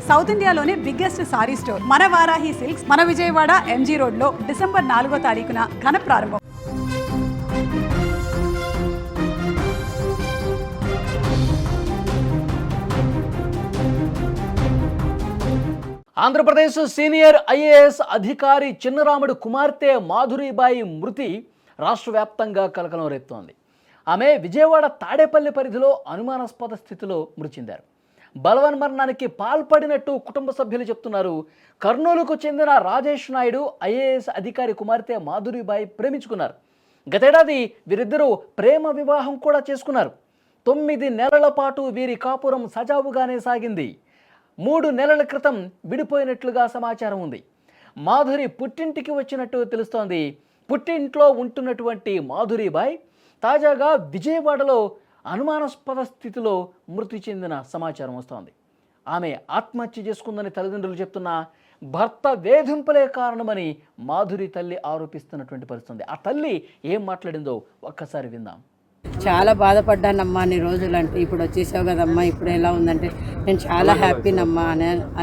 South ఇండియాలోనే biggest sorry store మన Varahi silks మన విజయవాడ ఎంజీ రోడ్ లో డిసెంబర్ 4వ తారీఖున ఘన ప్రారంభం. ఆంధ్రప్రదేశ్ సీనియర్ ఐఏఎస్ అధికారి చిన్నరాముడు కుమార్తె మాధురీబాయి మృతి రాష్ట్ర వ్యాప్తంగా కలకలం రేపుతోంది. ఆమె విజయవాడ తాడేపల్లి పరిధిలో అనుమానాస్పద స్థితిలో మృతి చెందారు. బలవన్మరణానికి పాల్పడినట్టు కుటుంబ సభ్యులు చెప్తున్నారు. కర్నూలుకు చెందిన రాజేష్ నాయుడు ఐఏఎస్ అధికారి కుమార్తె మాధురీబాయి ప్రేమించుకున్నారు. గతేడాది వీరిద్దరూ ప్రేమ వివాహం కూడా చేసుకున్నారు. 9 నెలల పాటు వీరి కాపురం సజావుగానే సాగింది. 3 నెలల క్రితం విడిపోయినట్లుగా సమాచారం ఉంది. మాధురి పుట్టింటికి వచ్చినట్టు తెలుస్తోంది. పుట్టింట్లో ఉంటున్నటువంటి మాధురీబాయి తాజాగా విజయవాడలో అనుమానాస్పద స్థితిలో మృతి చెందిన సమాచారం వస్తోంది. ఆమె ఆత్మహత్య చేసుకుందని తల్లిదండ్రులు చెప్తున్నా భర్త వేధింపులే కారణమని మాధురి తల్లి ఆరోపిస్తున్నటువంటి పరిస్థితి. ఆ తల్లి ఏం మాట్లాడిందో ఒక్కసారి విందాం. చాలా బాధపడ్డానమ్మా అన్ని రోజులంటే, ఇప్పుడు వచ్చేసావు కదమ్మా, ఇప్పుడు ఎలా ఉందంటే నేను చాలా హ్యాపీనమ్మా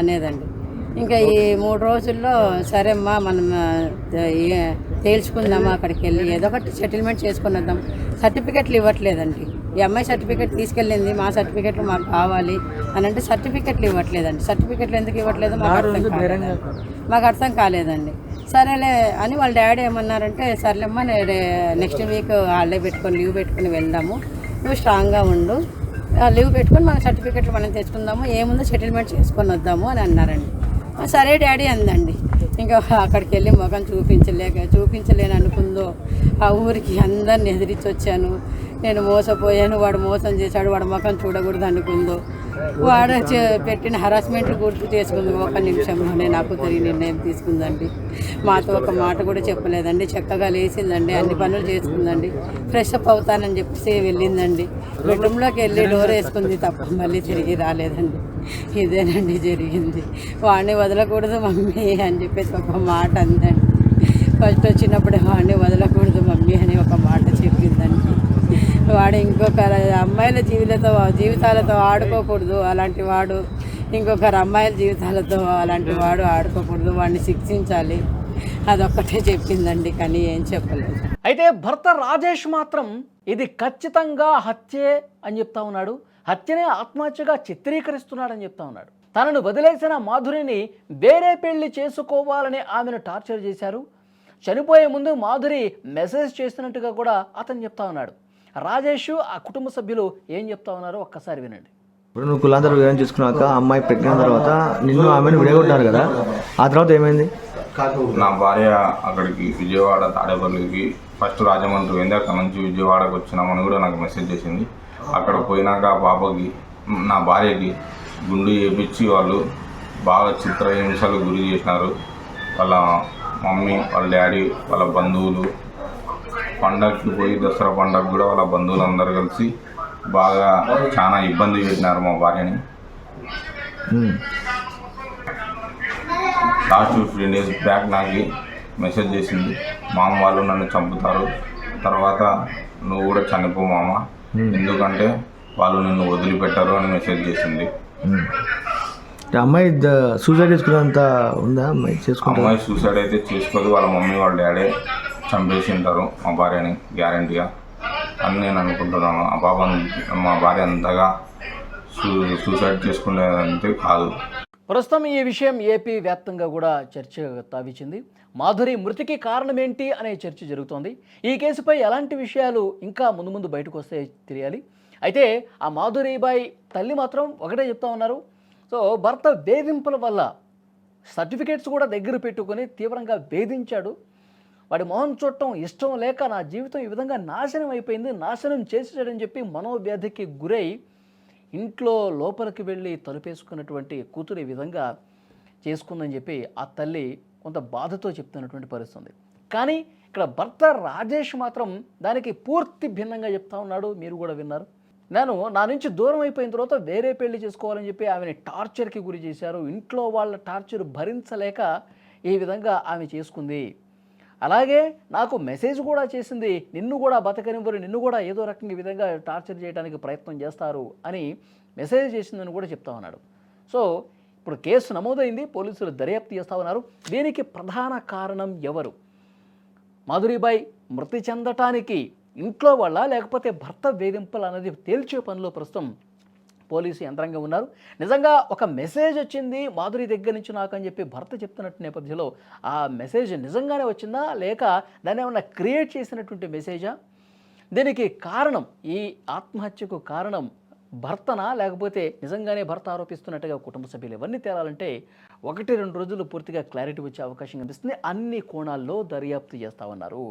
అనేదండి. ఇంకా ఈ 3 రోజుల్లో సరే అమ్మా మనం తేల్చుకుందామా, అక్కడికి వెళ్ళి ఏదో ఒకటి సెటిల్మెంట్ చేసుకుని వద్దాం. సర్టిఫికెట్లు ఇవ్వట్లేదండి. ఈ అమ్మాయి సర్టిఫికెట్ తీసుకెళ్ళింది, మా సర్టిఫికెట్లు మాకు కావాలి అని అంటే సర్టిఫికెట్లు ఇవ్వట్లేదండి. సర్టిఫికెట్లు ఎందుకు ఇవ్వట్లేదు మాకు అర్థం కాలేదండి. సరేలే అని వాళ్ళ డాడీ ఏమన్నారంటే, సర్లేమ్మా నెక్స్ట్ వీక్ హాలిడే పెట్టుకొని లీవ్ పెట్టుకొని వెళ్దాము, నువ్వు స్ట్రాంగ్గా ఉండు, లీవ్ పెట్టుకొని మన సర్టిఫికెట్లు మనం తెచ్చుకుందాము, ఏముందో సెటిల్మెంట్ చేసుకొని వద్దాము అని అన్నారండి. సరే డాడీ అందండి. ఇంకా అక్కడికి వెళ్ళి ముఖం చూపించలేను అనుకుందో, ఆ ఊరికి అందరిని ఎదిరించి వచ్చాను, నేను మోసపోయాను, వాడు మోసం చేశాడు, వాడు ముఖం చూడకూడదు అనుకుందో, వాడు పెట్టిన హరాస్మెంట్ గుర్తు చేసుకుంది. 1 నిమిషంలోనే నాకు తిరిగి నిర్ణయం తీసుకుందండి. మాతో ఒక మాట కూడా చెప్పలేదండి. చక్కగా లేచిందండి, అన్ని పనులు చేసుకుందండి, ఫ్రెష్ అప్ అవుతానని చెప్పేసి వెళ్ళిందండి. బెడ్రూమ్లోకి వెళ్ళి డోర్ వేసుకుంది తప్ప మళ్ళీ తిరిగి రాలేదండి. ఇదేనండి జరిగింది. వాడిని వదలకూడదు మమ్మీ అని చెప్పేసి ఒక మాట అందండి. ఫస్ట్ వచ్చినప్పుడే వాడిని వదలకూడదు మమ్మీ అని ఒక మాట చెప్పిందండి. వాడు ఇంకొక అమ్మాయిల జీవితాలతో ఆడుకోకూడదు, అలాంటి వాడు ఇంకొకరు అమ్మాయిల జీవితాలతో అలాంటి వాడు ఆడుకోకూడదు, వాడిని శిక్షించాలి, అదొక్కటే చెప్పిందండి, కానీ ఏం చెప్పలేదు. అయితే భర్త రాజేష్ మాత్రం ఇది ఖచ్చితంగా హత్యే అని చెప్తా ఉన్నాడు. హత్యనే ఆత్మహత్యగా చిత్రీకరిస్తున్నాడని చెప్తా ఉన్నాడు. తనను వదిలేసిన మాధురిని వేరే పెళ్లి చేసుకోవాలని ఆమెను టార్చర్ చేశారు. చనిపోయే ముందు మాధురి మెసేజ్ చేస్తున్నట్టుగా కూడా అతను చెప్తా ఉన్నాడు. రాజేష్ ఆ కుటుంబ సభ్యులు ఏం చెప్తా ఉన్నారో ఒక్కసారి వినండి. ఇప్పుడు నువ్వు కులాంతర వివాహం చేసుకున్నాక అమ్మాయి ప్రెగ్నెంట్ తర్వాత నిన్ను ఆమెను విడగొట్టారు కదా, ఆ తర్వాత ఏమైంది? నా భార్య అక్కడికి విజయవాడ తాడేపల్లికి ఫస్ట్ రాజమండ్రి పోయింది. అక్కడ నుంచి విజయవాడకు వచ్చినామని కూడా నాకు మెసేజ్ చేసింది. అక్కడ పోయినాక ఆ పాపకి నా భార్యకి గుండు చేపించి వాళ్ళు బాగా చిత్రహింసలు గురి చేసినారు. వాళ్ళ మమ్మీ, వాళ్ళ డాడీ, వాళ్ళ బంధువులు, పండగకి పోయి దసరా పండగ కూడా వాళ్ళ బంధువులు అందరు కలిసి బాగా చాలా ఇబ్బంది పెట్టినారు మా భార్యని. లాస్ట్ 15 days బ్యాక్ నాకు మెసేజ్ చేసింది, మామ వాళ్ళు నన్ను చంపుతారు, తర్వాత నువ్వు కూడా చనిపో మామ, ఎందుకంటే వాళ్ళు నిన్ను వదిలిపెట్టారు అని మెసేజ్ చేసింది. అమ్మాయి సూసైడ్ చేసుకున్నంత ఉందా? అమ్మాయి సూసైడ్ అయితే చేసుకోదు, వాళ్ళ మమ్మీ వాళ్ళ డాడీ చంపేసి ఉంటారు మా భార్యని గ్యారంటీగా అని నేను అనుకుంటున్నాను. ఆ పాప మా భార్య అంతగా సూసైడ్ చేసుకునేదంతే కాదు. ప్రస్తుతం ఈ విషయం ఏపీ వ్యాప్తంగా కూడా చర్చ తావిచింది. మాధురి మృతికి కారణం ఏంటి అనే చర్చ జరుగుతోంది. ఈ కేసుపై ఎలాంటి విషయాలు ఇంకా ముందు బయటకు వస్తే తెలియాలి. అయితే ఆ మాధురీబాయి తల్లి మాత్రం ఒకటే చెప్తా ఉన్నారు. సో భర్త వేధింపుల వల్ల సర్టిఫికేట్స్ కూడా దగ్గర పెట్టుకొని తీవ్రంగా వేధించాడు, వాడి మొహం చూడటం ఇష్టం లేక నా జీవితం ఈ విధంగా నాశనం అయిపోయింది, నాశనం చేసేసాడని చెప్పి మనోవ్యాధికి గురై ఇంట్లో లోపలికి వెళ్ళి తలుపేసుకున్నటువంటి కూతురు ఈ విధంగా చేసుకుందని చెప్పి ఆ తల్లి కొంత బాధతో చెప్తున్నటువంటి పరిస్థితి. కానీ ఇక్కడ భర్త రాజేష్ మాత్రం దానికి పూర్తి భిన్నంగా చెప్తా ఉన్నాడు. మీరు కూడా విన్నారు. నా నుంచి దూరం అయిపోయిన తర్వాత వేరే పెళ్లి చేసుకోవాలని చెప్పి ఆమెని టార్చర్కి గురి చేశారు. ఇంట్లో వాళ్ళ టార్చర్ భరించలేక ఈ విధంగా ఆమె చేసుకుంది. అలాగే నాకు మెసేజ్ కూడా చేసింది, నిన్ను కూడా బతకనివ్వరు, నిన్ను కూడా ఏదో రకంగా ఈ విధంగా టార్చర్ చేయడానికి ప్రయత్నం చేస్తారు అని మెసేజ్ చేసిందని కూడా చెప్తా ఉన్నాడు. సో ఇప్పుడు కేసు నమోదైంది, పోలీసులు దర్యాప్తు చేస్తూ ఉన్నారు. దీనికి ప్రధాన కారణం ఎవరు? మాధురీబాయ్ మృతి చెందటానికి ఇంట్లో వాళ్ళ లేకపోతే భర్త వేధింపులు అనేది తేల్చే పనిలో ప్రస్తుతం పోలీసు యంత్రాంగం ఉన్నారు. నిజంగా ఒక మెసేజ్ వచ్చింది మాధురి దగ్గర నుంచి నాకు అని చెప్పి భర్త చెప్తున్నట్టు నేపథ్యంలో ఆ మెసేజ్ నిజంగానే వచ్చిందా లేక దాన్ని ఏమన్నా క్రియేట్ చేసినటువంటి మెసేజా? దీనికి కారణం, ఈ ఆత్మహత్యకు కారణం భర్తనా లేకపోతే నిజంగానే భర్త ఆరోపిస్తున్నట్టుగా కుటుంబ సభ్యులు ఇవన్నీ తేలాలంటే 1-2 రోజులు పూర్తిగా క్లారిటీ వచ్చే అవకాశం కనిపిస్తుంది. అన్ని కోణాల్లో దర్యాప్తు చేస్తా ఉన్నారు.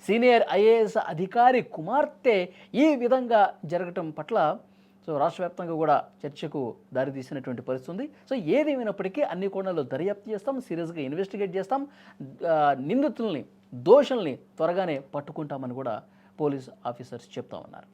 సీనియర్ ఐఏఎస్ అధికారి కుమార్తె ఈ విధంగా జరగటం పట్ల రాష్ట్ర వ్యాప్తంగా కూడా చర్చకు దారితీసినటువంటి పరిస్థితి ఉంది. ఏదేమైనప్పటికీ అన్ని కోణాల్లో దర్యాప్తు చేస్తాం, సీరియస్గా ఇన్వెస్టిగేట్ చేస్తాం, నిందితుల్ని దోషుల్ని త్వరగానే పట్టుకుంటామని కూడా పోలీస్ ఆఫీసర్స్ చెప్తా ఉన్నారు.